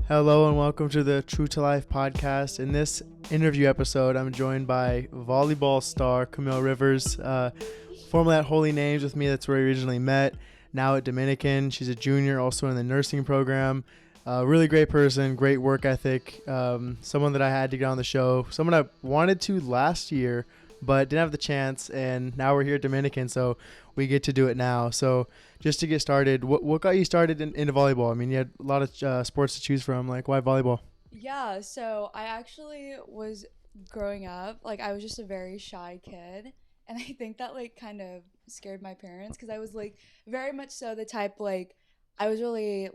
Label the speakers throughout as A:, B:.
A: Hello and welcome to the True to Life podcast. In this interview episode, I'm joined by volleyball star Camille Rivers, formerly at Holy Names with me. That's where we originally met. Now at Dominican. She's a junior, also in the nursing program. Really great person, great work ethic. Someone that I had to get on the show. Someone I wanted to last year, but didn't have the chance. And now we're here at Dominican, so we get to do it now. So just to get started, what got you started into volleyball? I mean, you had a lot of sports to choose from. Like, why volleyball?
B: Yeah, so I actually was growing up, I was just a very shy kid. And I think that, kind of scared my parents because I was, very much so the type, I was really,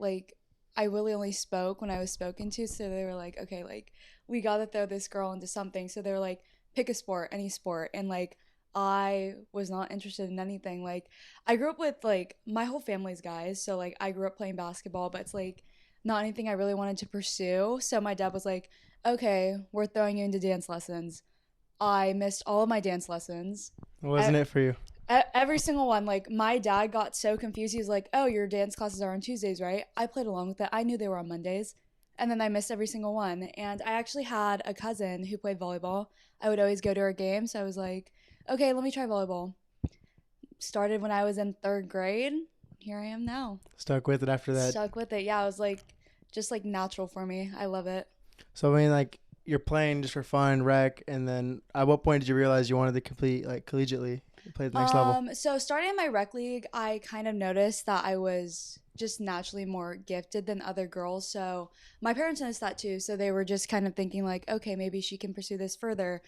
B: I really only spoke when I was spoken to. So they were like, okay, we got to throw this girl into something. So they were like, pick a sport, any sport. And, I was not interested in anything. I grew up with, my whole family's guys. So, I grew up playing basketball, but it's, not anything I really wanted to pursue. So my dad was like, okay, we're throwing you into dance lessons. I missed all of my dance lessons.
A: Wasn't it for you?
B: Every single one. My dad got so confused. He was like, oh, your dance classes are on Tuesdays, right? I played along with it. I knew they were on Mondays. And then I missed every single one. And I actually had a cousin who played volleyball. I would always go to her games. So I was like, okay, let me try volleyball. Started when I was in third grade. Here I am now.
A: Stuck with it after that?
B: Stuck with it. Yeah, it was just natural for me. I love it.
A: So, I mean, you're playing just for fun, rec, and then at what point did you realize you wanted to complete, collegiately, play at the next level?
B: So starting in my rec league, I kind of noticed that I was just naturally more gifted than other girls. So my parents noticed that too. So they were just kind of thinking okay, maybe she can pursue this further.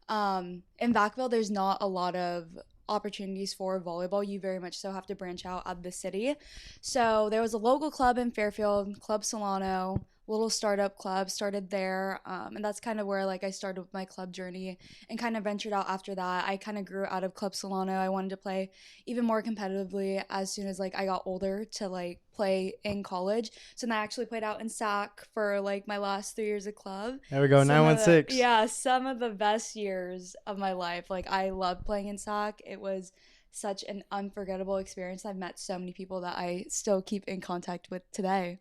B: In Vacaville, there's not a lot of opportunities for volleyball. You very much so have to branch out of the city. So there was a local club in Fairfield, Club Solano, little startup club, started there, and that's kind of where I started with my club journey and kind of ventured out after that. I kind of grew out of Club Solano. I wanted to play even more competitively as soon as I got older to play in college. So then I actually played out in SAC for my last 3 years of club.
A: There we go, 916.
B: Yeah, some of the best years of my life. I loved playing in SAC. It was such an unforgettable experience. I've met so many people that I still keep in contact with today.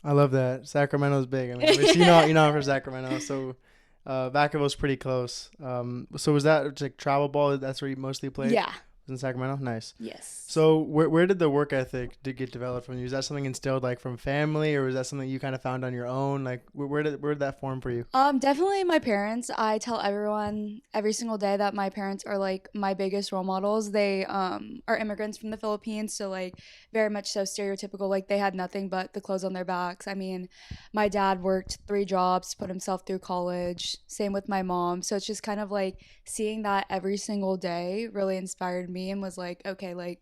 A: I love that. Sacramento's big. I mean, you know I'm from Sacramento, so Vacaville's pretty close. So was that just travel ball? That's where you mostly played?
B: Yeah.
A: In Sacramento? Nice.
B: Yes.
A: So where did the work ethic get developed from you? Is that something instilled from family, or was that something you kind of found on your own? Where did that form for you?
B: Definitely my parents. I tell everyone every single day that my parents are my biggest role models. They are immigrants from the Philippines, so very much so stereotypical. They had nothing but the clothes on their backs. I mean, my dad worked 3 jobs to put himself through college. Same with my mom. So it's just kind of seeing that every single day really inspired me and was okay,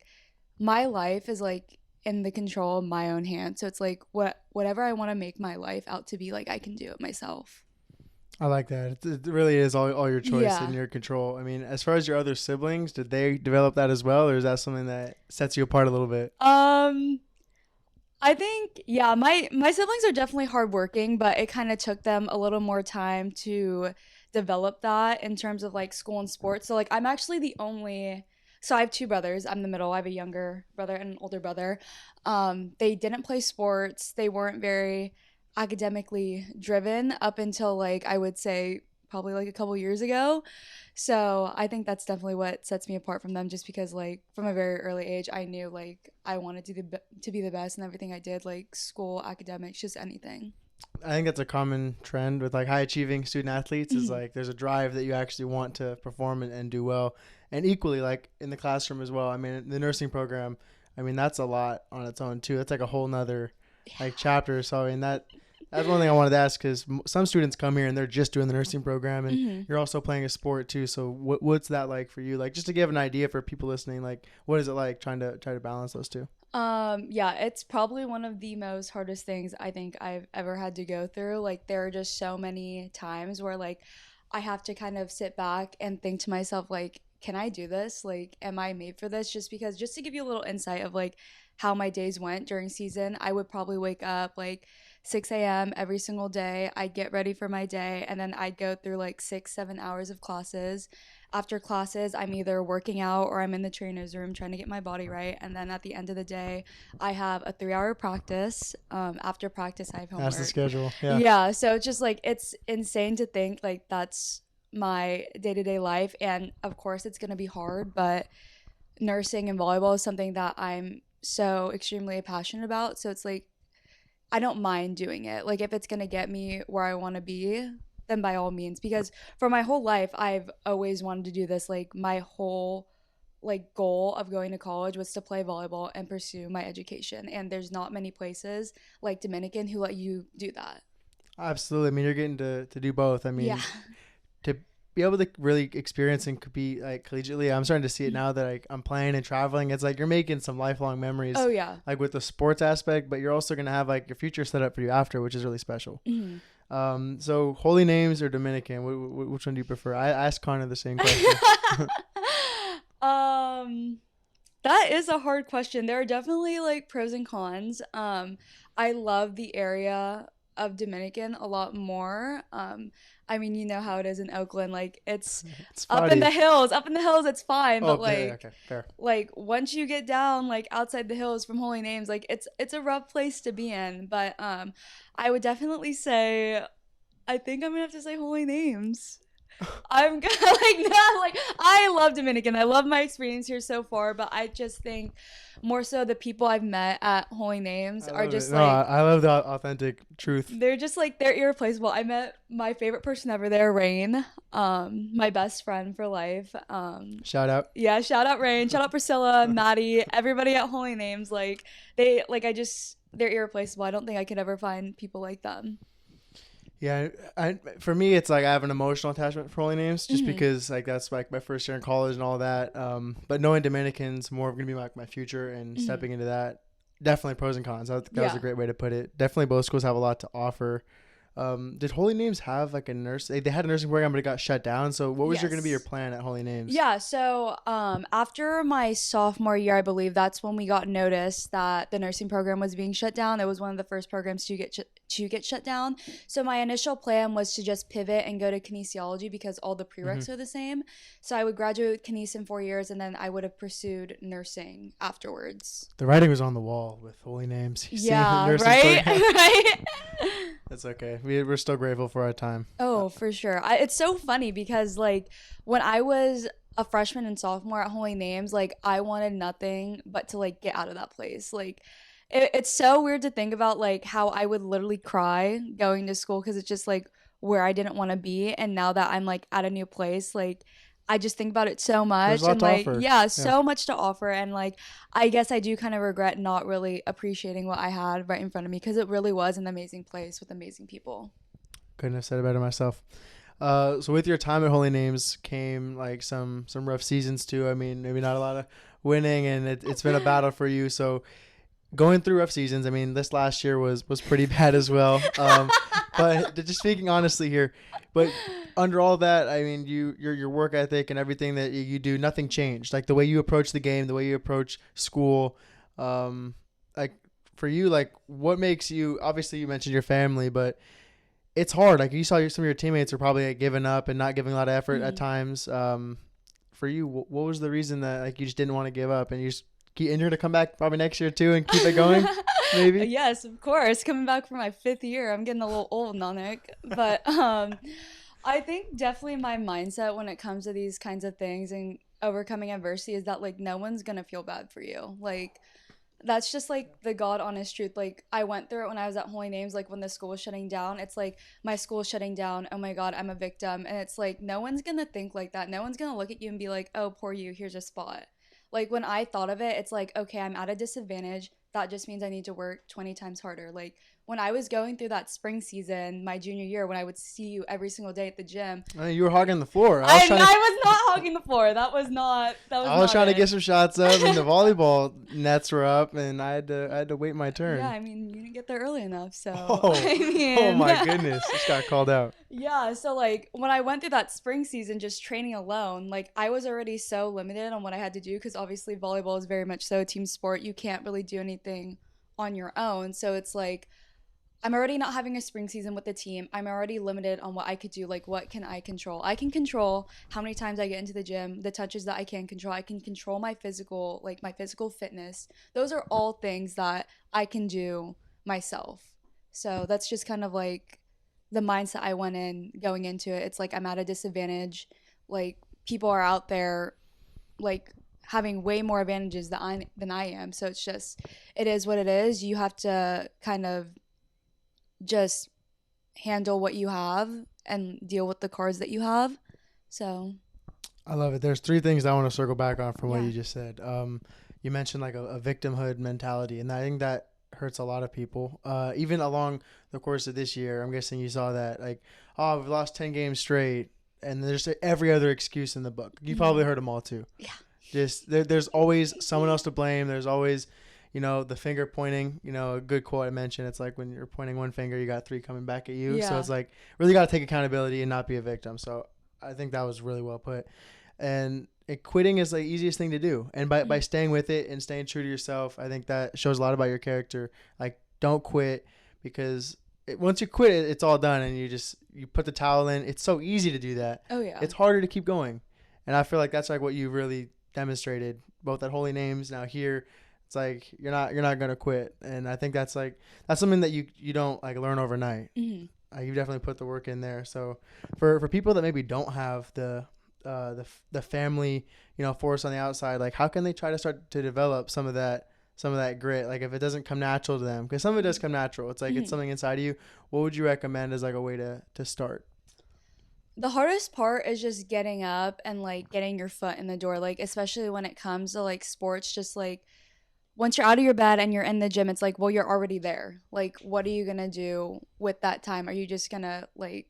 B: my life is in the control of my own hands. So it's whatever I want to make my life out to be, I can do it myself.
A: I like that. It really is all your choice and your control. I mean, as far as your other siblings, did they develop that as well, or is that something that sets you apart a little bit?
B: I think, yeah, my siblings are definitely hardworking, but it kind of took them a little more time to develop that in terms of school and sports. So I'm actually the only. So I have 2 brothers. I'm the middle. I have a younger brother and an older brother. They didn't play sports. They weren't very academically driven up until I would say probably a couple years ago. So I think that's definitely what sets me apart from them, just because from a very early age I knew I wanted to be the best in everything I did, school, academics, just anything.
A: I think that's a common trend with high achieving student athletes is there's a drive that you actually want to perform and do well. And equally in the classroom as well. I mean, the nursing program, I mean, that's a lot on its own too. That's a whole nother chapter. So I mean, that's one thing I wanted to ask, because some students come here and they're just doing the nursing program and you're also playing a sport too. So what's that like for you? Just to give an idea for people listening, what is it like trying to balance those two?
B: Yeah, it's probably one of the most hardest things I think I've ever had to go through. There are just so many times where I have to kind of sit back and think to myself, can I do this? Am I made for this? Just to give you a little insight of how my days went during season, I would probably wake up 6 a.m. every single day. I'd get ready for my day, and then I'd go through like 6-7 hours of classes. After classes, I'm either working out or I'm in the trainer's room trying to get my body right. And then at the end of the day, I have a 3-hour practice. After practice, I have homework.
A: That's the schedule. Yeah.
B: Yeah. So it's just like, it's insane to think like that's my day-to-day life. And of course, it's going to be hard, but nursing and volleyball is something that I'm so extremely passionate about. So it's like, I don't mind doing it. Like, if it's going to get me where I want to be, then by all means, because for my whole life I've always wanted to do this. Like, my whole like goal of going to college was to play volleyball and pursue my education, and there's not many places like Dominican who let you do that.
A: Absolutely. I mean, you're getting to do both. I mean,
B: Yeah.
A: to be able to really experience and compete like collegiately, I'm starting to see it now that I'm playing and traveling. It's like you're making some lifelong memories.
B: Oh yeah.
A: Like with the sports aspect, but you're also gonna have like your future set up for you after, which is really special.
B: Mm-hmm.
A: So holy names or Dominican? Which one do you prefer? I asked Connor the same question.
B: That is a hard question. There are definitely like pros and cons. I love the area of Dominican a lot more. I mean, you know how it is in Oakland. Like, it's up in the hills. Up in the hills, it's fine.
A: Oh,
B: but like,
A: yeah, okay, fair.
B: Like once you get down like outside the hills from Holy Names, like it's a rough place to be in. But I would definitely say, I think I'm gonna have to say Holy Names. I'm gonna I love Dominican. I love my experience here so far, but I just think more so the people I've met at Holy Names are just
A: I love the authentic truth.
B: They're just like, they're irreplaceable. I met my favorite person ever there, Rain, my best friend for life.
A: Shout out.
B: Yeah, shout out Rain, shout out Priscilla, Maddie, everybody at Holy Names. Like, they're irreplaceable. I don't think I could ever find people like them.
A: Yeah, for me, it's like I have an emotional attachment for Holy Names just
B: Mm-hmm.
A: because like that's like my first year in college and all that. But knowing Dominicans more going to be like my future and
B: Mm-hmm.
A: stepping into that, definitely pros and cons. That was
B: Yeah.
A: a great way to put it. Definitely both schools have a lot to offer. Did Holy Names have like a nurse? They had a nursing program, but it got shut down. So what was going to be your
B: Yes.
A: plan at Holy Names?
B: Yeah, so after my sophomore year, I believe that's when we got notice that the nursing program was being shut down. It was one of the first programs to get shut down. So my initial plan was to just pivot and go to kinesiology because all the prereqs are the same. So I would graduate with kines in 4 years, and then I would have pursued nursing afterwards.
A: The writing was on the wall with Holy Names.
B: Yeah, right? Right?
A: That's okay. We're still grateful for our time.
B: Oh, for sure. It's so funny because, like, when I was a freshman and sophomore at Holy Names, like, I wanted nothing but to, like, get out of that place. Like, it's so weird to think about, like, how I would literally cry going to school because it's just, like, where I didn't want to be. And now that I'm, like, at a new place, like, I just think about it so much.
A: There's a lot
B: And,
A: to
B: like,
A: offer.
B: yeah, so much to offer. And, like, I guess I do kind of regret not really appreciating what I had right in front of me because it really was an amazing place with amazing people.
A: Couldn't have said it better myself. So with your time at Holy Names came like some rough seasons too. I mean, maybe not a lot of winning, and it's been a battle for you. So going through rough seasons, I mean, this last year was pretty bad as well. But just speaking honestly here, but under all that, I mean, your work ethic and everything that you do, nothing changed. Like the way you approach the game, the way you approach school, like for you, like what makes you? Obviously, you mentioned your family, but it's hard. Like you saw some of your teammates are probably like, giving up and not giving a lot of effort at times. For you, what was the reason that like you just didn't want to give up and you just and you're gonna come back probably next year too and keep it going? Maybe.
B: Yes, of course. Coming back for my 5th year, I'm getting a little old, Nanik. But I think definitely my mindset when it comes to these kinds of things and overcoming adversity is that like no one's gonna feel bad for you. Like that's just like the God honest truth. Like I went through it when I was at Holy Names, like when the school was shutting down. It's like my school is shutting down. Oh my God, I'm a victim. And it's like no one's gonna think like that. No one's gonna look at you and be like, oh, poor you, here's a spot. Like when I thought of it, it's like, okay, I'm at a disadvantage. That just means I need to work 20 times harder. Like when I was going through that spring season, my junior year, when I would see you every single day at the gym.
A: You were hogging the floor.
B: I was not hogging the floor. That was
A: I was trying to get some shots up, and the volleyball nets were up, and I had to wait my turn.
B: Yeah, I mean, you didn't get there early enough, so.
A: Oh my goodness, just got called out.
B: Yeah, so like when I went through that spring season just training alone, like I was already so limited on what I had to do because obviously volleyball is very much so a team sport. You can't really do anything on your own. So it's like I'm already not having a spring season with the team. I'm already limited on what I could do. Like, what can I control? I can control how many times I get into the gym, the touches that I can control. I can control my physical, like my physical fitness. Those are all things that I can do myself. So that's just kind of like the mindset I went in going into it. It's like I'm at a disadvantage. Like, people are out there, like, having way more advantages than I am. So it's just, it is what it is. You have to kind of just handle what you have and deal with the cards that you have. So
A: I love it. There's three things I want to circle back on from what
B: Yeah.
A: you just said. You mentioned like a victimhood mentality, and I think that hurts a lot of people. Even along the course of this year, I'm guessing you saw that, like, oh, we've lost 10 games straight, and there's every other excuse in the book. You probably heard them all too.
B: Yeah.
A: Just there's always someone else to blame. There's always, the finger pointing. A good quote I mentioned. It's like when you're pointing one finger, you got three coming back at you.
B: Yeah.
A: So it's like really got to take accountability and not be a victim. So I think that was really well put. And quitting is the easiest thing to do. And by staying with it and staying true to yourself, I think that shows a lot about your character. Like, don't quit, because once you quit, it's all done, and you put the towel in. It's so easy to do that.
B: Oh yeah.
A: It's harder to keep going. And I feel like that's like what you really demonstrated both at Holy Names, now here. It's like you're not gonna quit, and I think that's something that you don't like learn overnight.
B: Mm-hmm.
A: You definitely put the work in there. So for people that maybe don't have the family force on the outside, like, how can they try to start to develop some of that grit? Like, if it doesn't come natural to them, because some of it does come natural, it's like it's something inside of you. What would you recommend as like a way to start?
B: The hardest part is just getting up and like getting your foot in the door, like especially when it comes to like sports. Just like once you're out of your bed and you're in the gym, it's like, well, you're already there. Like, what are you gonna do with that time? Are you just gonna like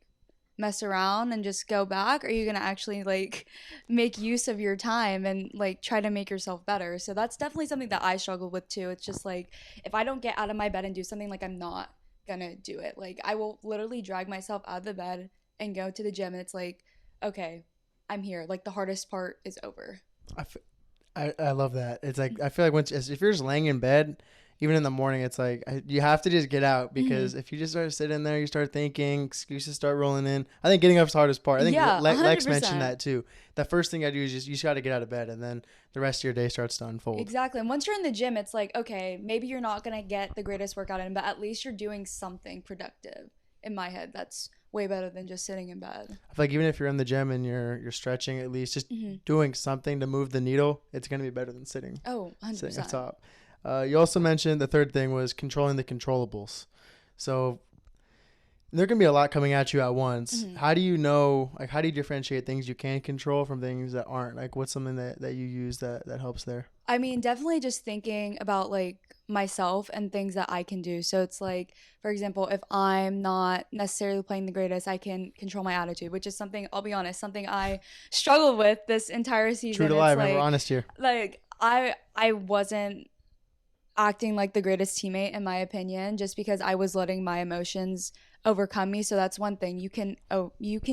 B: mess around and just go back? Or are you gonna actually like make use of your time and like try to make yourself better? So that's definitely something that I struggle with too. It's just like, if I don't get out of my bed and do something, like, I'm not gonna do it. Like, I will literally drag myself out of the bed and go to the gym, and it's like, okay, I'm here. Like, the hardest part is over.
A: I love that. It's like, I feel like if you're just laying in bed, even in the morning, it's like you have to just get out, because if you just start sitting there, you start thinking, excuses start rolling in. I think getting up is the hardest part. I think Lex mentioned that too. The first thing I do is you just got to get out of bed, and then the rest of your day starts to unfold.
B: Exactly. And once you're in the gym, it's like, okay, maybe you're not going to get the greatest workout in, but at least you're doing something productive. In my head, that's way better than just sitting in bed.
A: I feel like even if you're in the gym and you're stretching, at least just doing something to move the needle, it's going to be better than sitting.
B: Oh, 100%.
A: Sitting up top. You also mentioned the third thing was controlling the controllables. So there can be a lot coming at you at once. How do you know, like, how do you differentiate things you can control from things that aren't? Like, what's something that you use that helps there?
B: I mean, definitely just thinking about like myself and things that I can do. So it's like, for example, if I'm not necessarily playing the greatest, I can control my attitude, which is something, I'll be honest, something I struggled with this entire season.
A: True to life, man. We're honest here.
B: Like, I wasn't acting like the greatest teammate, in my opinion, just because I was letting my emotions overcome me. So that's one thing. You can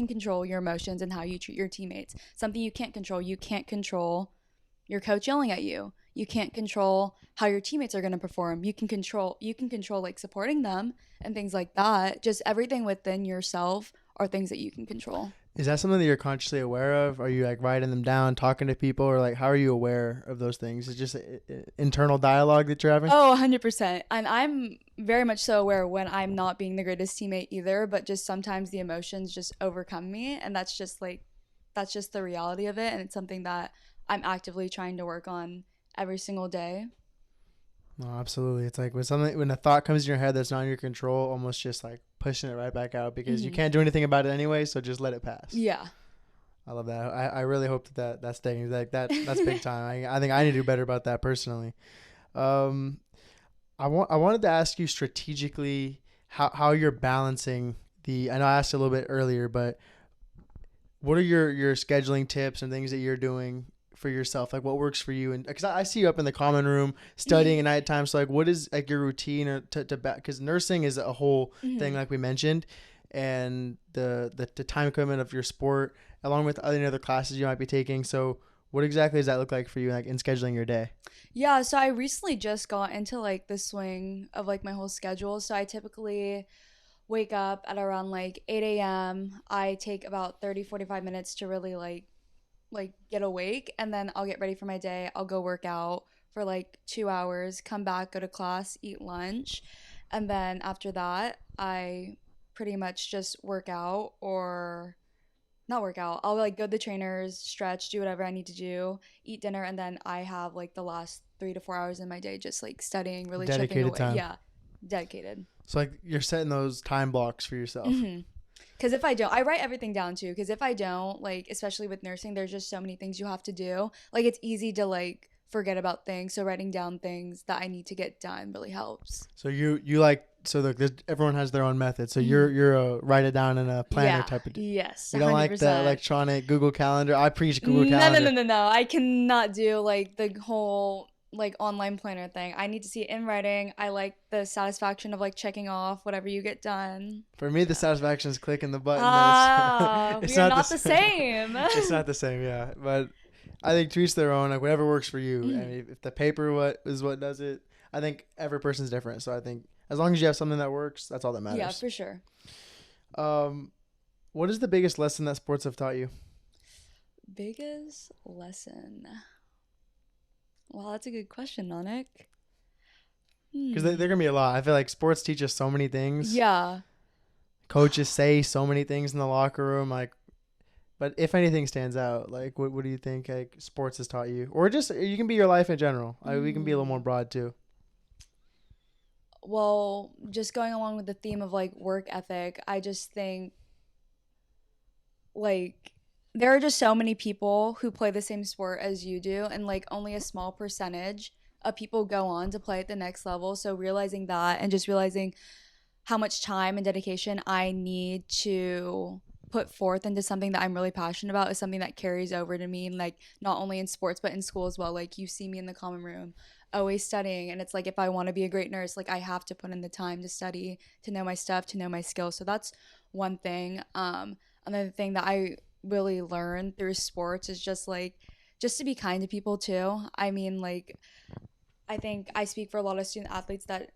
B: control your emotions and how you treat your teammates. Something you can't control your coach yelling at you. You can't control how your teammates are going to perform. You can control like supporting them and things like that. Just everything within yourself are things that you can control.
A: Is that something that you're consciously aware of? Are you like writing them down, talking to people, or like how are you aware of those things? Is it just internal dialogue that you're having?
B: Oh, 100%. And I'm very much so aware when I'm not being the greatest teammate either, but just sometimes the emotions just overcome me, and that's just the reality of it, and it's something that I'm actively trying to work on every single day.
A: No, absolutely. It's like when a thought comes in your head that's not in your control, almost just like pushing it right back out, because you can't do anything about it anyway, so just let it pass.
B: Yeah.
A: I love that. I really hope that's staying like that's big time. I think I need to do better about that personally. I wanted to ask you strategically how you're balancing I know I asked a little bit earlier, but what are your scheduling tips and things that you're doing for yourself? Like, what works for you? And because I see you up in the common room studying at nighttime, so like, what is like your routine or because nursing is a whole thing, like we mentioned, and the time commitment of your sport along with any other classes you might be taking. So What exactly does that look like for you, like in scheduling your day?
B: Yeah, so I recently just got into like the swing of like my whole schedule. So I typically wake up at around like 8 a.m. I take about 30-45 minutes to really like get awake, and then I'll get ready for my day. I'll go work out for like 2 hours, come back, go to class, eat lunch, and then after that I pretty much just work out or not work out. I'll like go to the trainers, stretch, do whatever I need to do, eat dinner, and then I have like the last 3 to 4 hours in my day just like studying, really chipping
A: Dedicated
B: away.
A: time.
B: Yeah, dedicated.
A: So like you're setting those time blocks for yourself.
B: Mm-hmm. Because if I don't, I write everything down too. Because if I don't, like, especially with nursing, there's just so many things you have to do. Like, it's easy to like forget about things. So writing down things that I need to get done really helps.
A: So you like, so look, everyone has their own method. So
B: Mhm.
A: you're a write it down in a planner
B: Yeah.
A: type of.
B: Yes.
A: You don't like the
B: 100%.
A: electronic Google Calendar? I preach Google Calendar.
B: No. I cannot do like the whole like online planner thing. I need to see it in writing. I like the satisfaction of like checking off whatever you get done.
A: For me, the satisfaction is clicking the button.
B: Ah,
A: It's
B: we are not the same.
A: It's not the same, yeah. But I think to each their own. Like whatever works for you.
B: Mhm.
A: And if the paper is what does it, I think every person's different. So I think as long as you have something that works, that's all that matters.
B: Yeah, for sure.
A: What is the biggest lesson that sports have taught you?
B: Biggest lesson. Wow, that's a good question, Nanik.
A: Because they're gonna be a lot. I feel like sports teach us so many things.
B: Yeah.
A: Coaches say so many things in the locker room, like. But if anything stands out, like what do you think like sports has taught you, or just you can be your life in general? We can be a little more broad too.
B: Well, just going along with the theme of like work ethic, I just think like there are just so many people who play the same sport as you do, and like only a small percentage of people go on to play at the next level. So realizing that and just realizing how much time and dedication I need to put forth into something that I'm really passionate about is something that carries over to me, like not only in sports but in school as well. Like you see me in the common room always studying, and it's like if I want to be a great nurse, like I have to put in the time to study, to know my stuff, to know my skills. So that's one thing. Another thing that I really learned through sports is just to be kind to people too. I mean, like I think I speak for a lot of student athletes that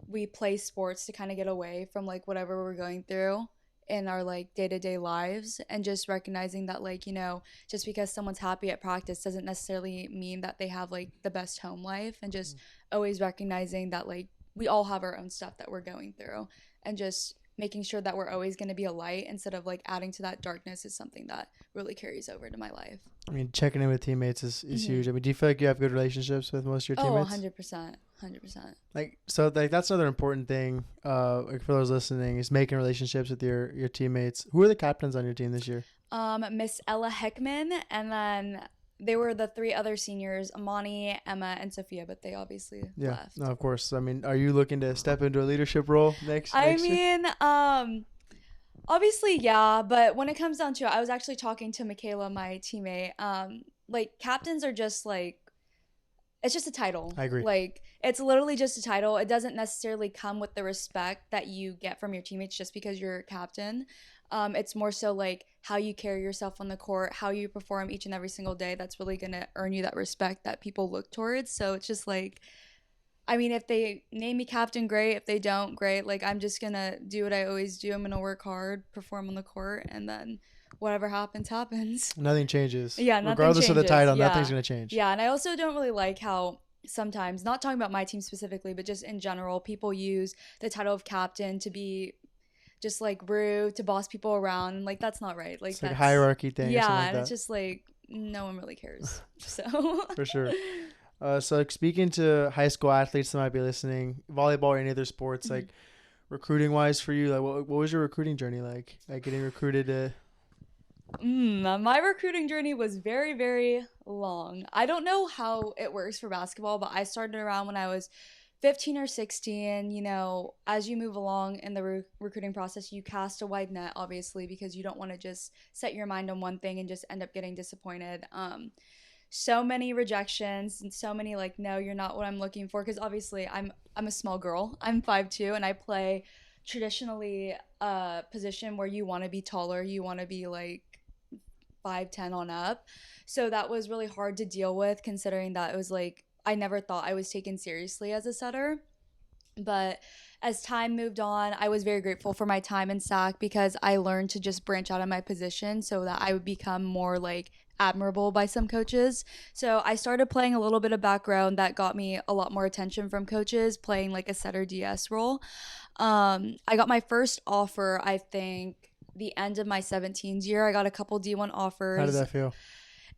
B: we play sports to kind of get away from like whatever we're going through in our like day-to-day lives, and just recognizing that like, you know, just because someone's happy at practice doesn't necessarily mean that they have like the best home life, and just always recognizing that like we all have our own stuff that we're going through, and just making sure that we're always going to be a light instead of like adding to that darkness is something that really carries over to my life.
A: I mean, checking in with teammates is huge. I mean, do you feel like you have good relationships with most of your teammates?
B: 100%.
A: Like, so like that's another important thing, like for those listening, is making relationships with your teammates. Who are the captains on your team this year?
B: Miss Ella Heckman, and then they were the three other seniors, Amani, Emma, and Sophia, but they obviously left.
A: No, of course. I mean, are you looking to step into a leadership role next year?
B: Obviously, yeah, but when it comes down to it, I was actually talking to Michaela, my teammate. Like captains are just like, it's just a title.
A: I agree.
B: Like it's literally just a title. It doesn't necessarily come with the respect that you get from your teammates just because you're a captain. It's more so like how you carry yourself on the court, how you perform each and every single day. That's really gonna earn you that respect that people look towards. So it's just like, I mean, if they name me captain, great. If they don't, great. Like I'm just gonna do what I always do. I'm gonna work hard, perform on the court, and then whatever happens, happens.
A: Nothing changes.
B: Yeah, nothing
A: regardless
B: changes.
A: of the title,
B: Yeah.
A: nothing's gonna change.
B: Yeah, and I also don't really like how sometimes, not talking about my team specifically, but just in general, people use the title of captain to be just like rude, to boss people around, and like that's not right. Like
A: It's
B: that's
A: like a hierarchy thing.
B: Yeah,
A: or something like
B: and
A: that.
B: it's just like no one really cares. So
A: For sure. So like speaking to high school athletes that might be listening, volleyball or any other sports, like recruiting wise for you, like what was your recruiting journey like? Like getting recruited to.
B: My recruiting journey was very, very long. I don't know how it works for basketball, but I started around when I was 15 or 16. You know, as you move along in the recruiting process, you cast a wide net, obviously, because you don't want to just set your mind on one thing and just end up getting disappointed. So many rejections and so many like, no, you're not what I'm looking for. Because obviously I'm a small girl. I'm 5'2", and I play traditionally a position where you want to be taller. You want to be like 5'10" on up. So that was really hard to deal with, considering that it was like I never thought I was taken seriously as a setter. But as time moved on, I was very grateful for my time in SAC because I learned to just branch out of my position so that I would become more like admirable by some coaches. So I started playing a little bit of background that got me a lot more attention from coaches, playing like a setter DS role. I got my first offer, I think, the end of my 17s year. I got a couple D1 offers.
A: How did that feel?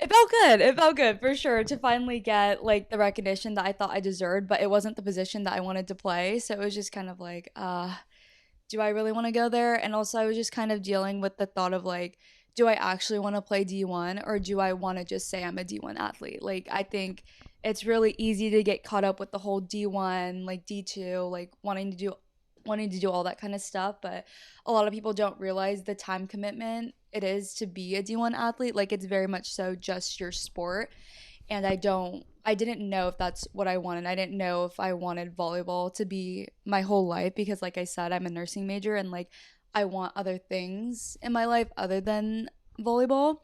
B: It felt good. It felt good for sure to finally get like the recognition that I thought I deserved, but it wasn't the position that I wanted to play. So it was just kind of like, do I really want to go there? And also I was just kind of dealing with the thought of like, do I actually want to play D1 or do I want to just say I'm a D1 athlete? Like, I think it's really easy to get caught up with the whole D1, like D2, like wanting to do all that kind of stuff, but a lot of people don't realize the time commitment it is to be a D1 athlete. Like, it's very much so just your sport. And I didn't know if that's what I wanted. I didn't know if I wanted volleyball to be my whole life because, like I said, I'm a nursing major and like I want other things in my life other than volleyball.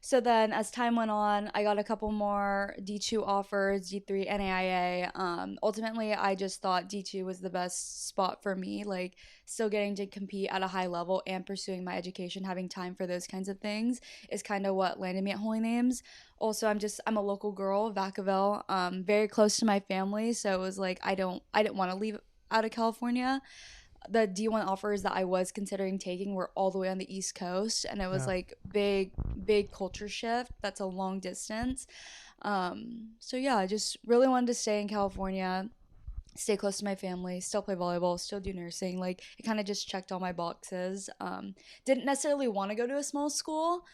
B: So then as time went on, I got a couple more D2 offers, D3, NAIA. Ultimately, I just thought D2 was the best spot for me, like still getting to compete at a high level and pursuing my education, having time for those kinds of things is kind of what landed me at Holy Names. Also, I'm a local girl, Vacaville, very close to my family. So it was like, I didn't want to leave out of California. The D1 offers that I was considering taking were all the way on the East Coast, and it was like big culture shift. That's a long distance. So yeah, I just really wanted to stay in California, stay close to my family, still play volleyball, still do nursing. Like, it kind of just checked all my boxes. Didn't necessarily want to go to a small school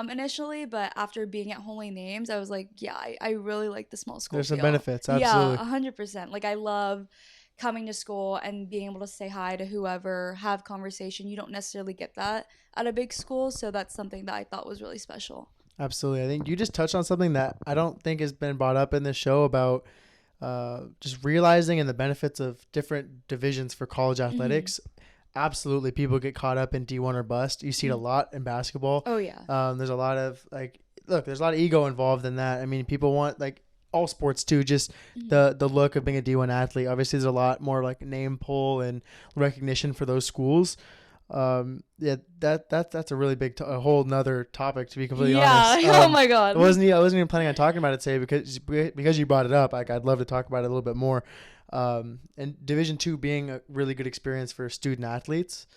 B: initially, but after being at Holy Names, I was like, yeah, I really like the small school.
A: There's some
B: feel.
A: benefits, absolutely.
B: Yeah, 100%. Like, I love coming to school and being able to say hi to whoever, have conversation. You don't necessarily get that at a big school, so that's something that I thought was really special.
A: Absolutely. I think you just touched on something that I don't think has been brought up in this show about just realizing and the benefits of different divisions for college athletics. Absolutely. People get caught up in D1 or bust. You see it a lot in basketball.
B: Oh, yeah.
A: There's a lot of there's a lot of ego involved in that. I mean, people want all sports too, just the look of being a D1 athlete. Obviously there's a lot more like name pull and recognition for those schools. That's a really big a whole nother topic, to be completely honest.
B: Oh my god,
A: I wasn't even planning on talking about it today because you brought it up. Like, I'd love to talk about it a little bit more. And Division II being a really good experience for student athletes,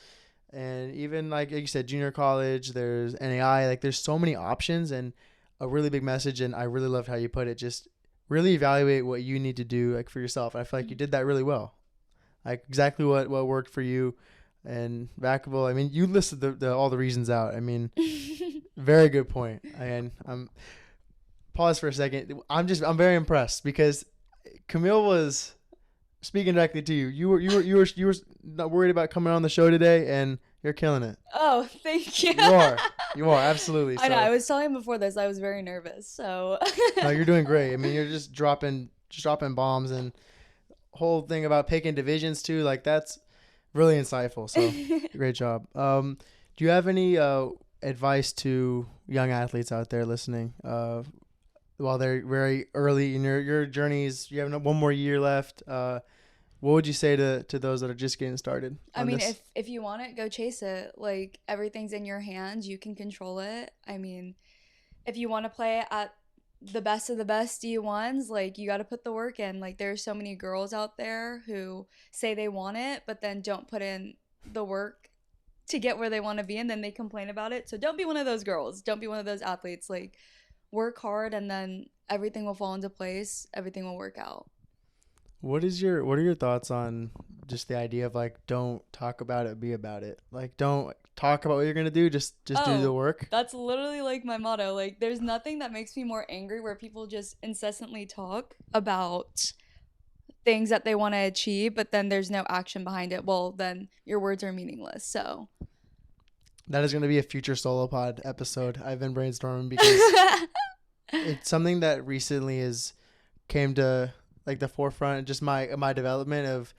A: and even like you said, junior college, there's NAI, like there's so many options, and a really big message. And I really loved how you put it, just really evaluate what you need to do like for yourself. And I feel like you did that really well, like exactly what worked for you. And Vacaville, I mean, you listed all the reasons out. I mean, very good point. And pause for a second. I'm very impressed because Camille was speaking directly to you. You were not worried about coming on the show today, and you're killing it.
B: Oh, thank you.
A: You are absolutely.
B: I know. I was telling him before this, I was very nervous. So.
A: No, you're doing great. I mean, you're just dropping bombs, and whole thing about picking divisions too. Like, that's really insightful. So great job. Do you have any advice to young athletes out there listening while they're very early in your journeys? You have one more year left. What would you say to those that are just getting started?
B: I mean, if you want it, go chase it. Like, everything's in your hands. You can control it. I mean, if you want to play at the best of the best D1s, like, you got to put the work in. Like, there are so many girls out there who say they want it, but then don't put in the work to get where they want to be, and then they complain about it. So don't be one of those girls. Don't be one of those athletes. Like, work hard, and then everything will fall into place. Everything will work out.
A: What are your thoughts on just the idea of like, don't talk about it, be about it? Like, don't talk about what you're gonna do, just do the work.
B: That's literally like my motto. Like, there's nothing that makes me more angry where people just incessantly talk about things that they want to achieve, but then there's no action behind it. Well, then your words are meaningless. So
A: that is going to be a future solo pod episode. I've been brainstorming because it's something that recently came to like the forefront, just my development of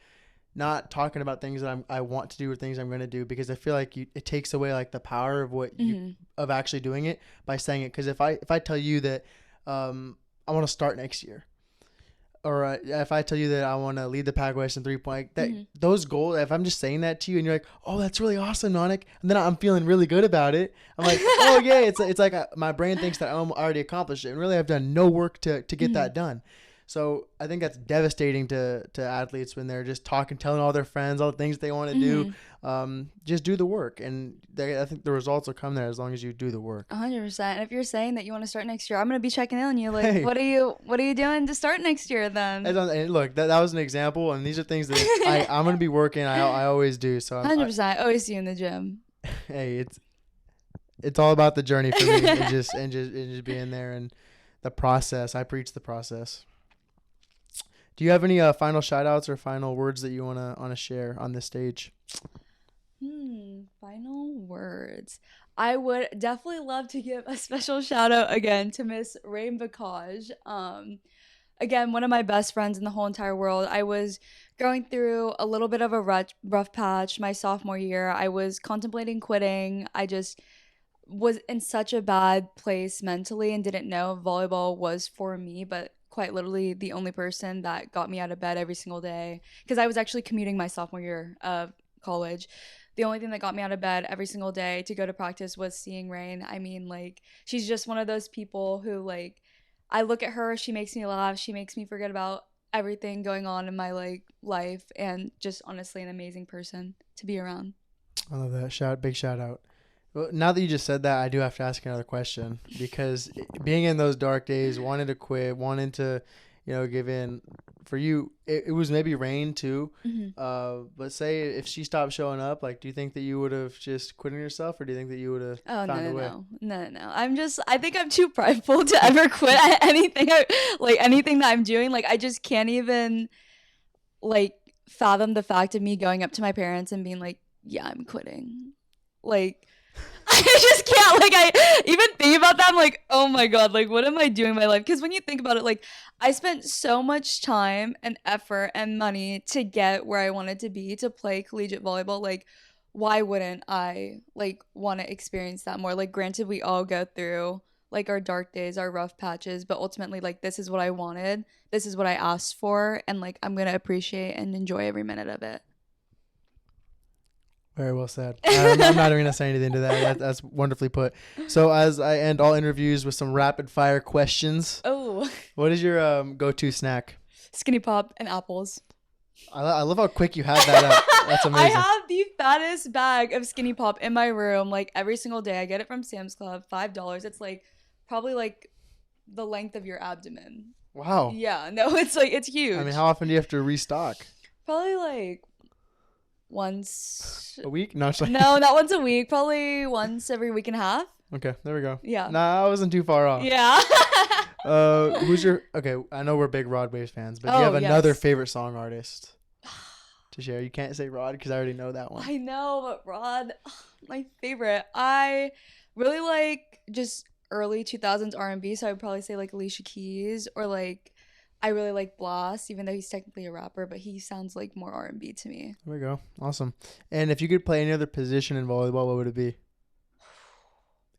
A: not talking about things that I want to do or things I'm going to do, because I feel like it takes away like the power of what of actually doing it by saying it. Because if I tell you that I want to start next year, or if I tell you that I want to lead the Pac West in 3-point, those goals, if I'm just saying that to you and you're like, oh, that's really awesome, Nanik, and then I'm feeling really good about it, I'm like, oh yeah, it's like my brain thinks that I already accomplished it, and really I've done no work to get that done. So I think that's devastating to athletes when they're just telling all their friends all the things they want to do. Just do the work, and I think the results will come there as long as you do the work.
B: 100%. And if you're saying that you want to start next year, I'm gonna be checking in on you. Like, what are you doing to start next year then?
A: And look, that was an example, and these are things that I'm gonna be working. I always do. So
B: 100%. I always see you in the gym.
A: Hey, it's all about the journey for me, and just being there and the process. I preach the process. Do you have any final shout outs or final words that you wanna share on this stage?
B: Final words. I would definitely love to give a special shout out again to Miss Rain Bacage. Again, one of my best friends in the whole entire world. I was going through a little bit of a rough patch my sophomore year. I was contemplating quitting. I just was in such a bad place mentally and didn't know volleyball was for me, but quite literally the only person that got me out of bed every single day, because I was actually commuting my sophomore year of college. The only thing that got me out of bed every single day to go to practice was seeing Rain. I mean, like, she's just one of those people who, like, I look at her, she makes me laugh, she makes me forget about everything going on in my life, and just honestly an amazing person to be around.
A: I love that. Big shout out. Well, now that you just said that, I do have to ask another question, because being in those dark days, wanting to quit, wanting to, give in, for you, it was maybe Rain too. But say if she stopped showing up, like, do you think that you would have just quit on yourself, or do you think that you would have found a way?
B: No. I think I'm too prideful to ever quit at anything, anything that I'm doing. Like, I just can't even, fathom the fact of me going up to my parents and being like, yeah, I'm quitting. Like, I just can't, I even think about that. I'm like, oh my God, what am I doing in my life? Because when you think about it, I spent so much time and effort and money to get where I wanted to be, to play collegiate volleyball. Why wouldn't I, want to experience that more? Granted, we all go through, our dark days, our rough patches, but ultimately, this is what I wanted. This is what I asked for. And, I'm going to appreciate and enjoy every minute of it.
A: Very well said. I'm not even going to say anything to that. That's wonderfully put. So as I end all interviews with some rapid fire questions.
B: Oh.
A: What is your go-to snack?
B: Skinny Pop and apples.
A: I love how quick you had that up. That's amazing.
B: I have the fattest bag of Skinny Pop in my room, every single day. I get it from Sam's Club, $5. It's probably the length of your abdomen.
A: Wow.
B: Yeah. No, it's it's huge.
A: I mean, how often do you have to restock?
B: Probably once
A: a week? No,
B: no, not once a week. Probably once every week and a half.
A: Okay, there we go.
B: Yeah.
A: Nah, I wasn't too far off.
B: Yeah.
A: Okay, I know we're big Rod Waves fans, but do you have another favorite song artist to share? You can't say Rod because I already know that one.
B: I know, but Rod, my favorite. I really just early 2000s R&B, so I would probably say Alicia Keys, or I really like Blast, even though he's technically a rapper, but he sounds more R&B to me.
A: There we go. Awesome. And if you could play any other position in volleyball, what would it be?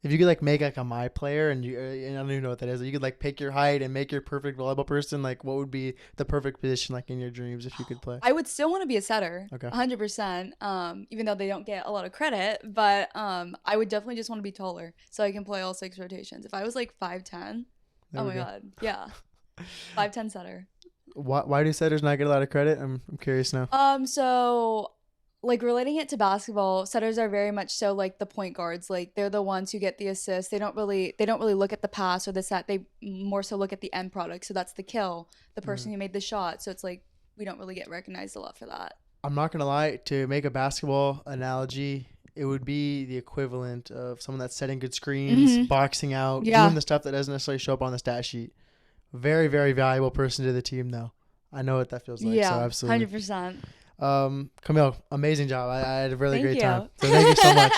A: If you could make a my player, and I don't even know what that is, you could pick your height and make your perfect volleyball person, what would be the perfect position in your dreams if you could play?
B: I would still want to be a setter.
A: Okay.
B: 100%. Even though they don't get a lot of credit, but I would definitely just want to be taller so I can play all 6 rotations. If I was 5'10", oh my God, yeah. 5'10" setter.
A: Why do setters not get a lot of credit? I'm curious now.
B: So relating it to basketball, setters are very much so the point guards. They're the ones who get the assists. They don't really look at the pass or the set. They more so look at the end product. So that's the kill, the person who made the shot. So it's we don't really get recognized a lot for that.
A: I'm not gonna lie, to make a basketball analogy, it would be the equivalent of someone that's setting good screens, boxing out, doing the stuff that doesn't necessarily show up on the stat sheet. Very, very valuable person to the team, though. I know what that feels like.
B: Yeah,
A: so absolutely.
B: 100%.
A: Camille, amazing job. I had a really great time. So thank you so much.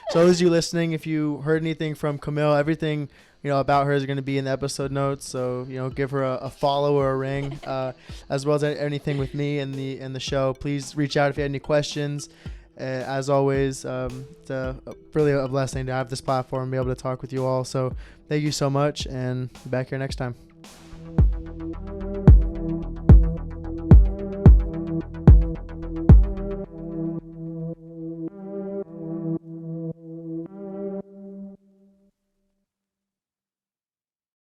A: So those of you listening, if you heard anything from Camille, everything about her is going to be in the episode notes. So, give her a follow or a ring, as well as anything with me and the show. Please reach out if you have any questions. As always, it's really a blessing to have this platform and be able to talk with you all. So thank you so much, and be back here next time.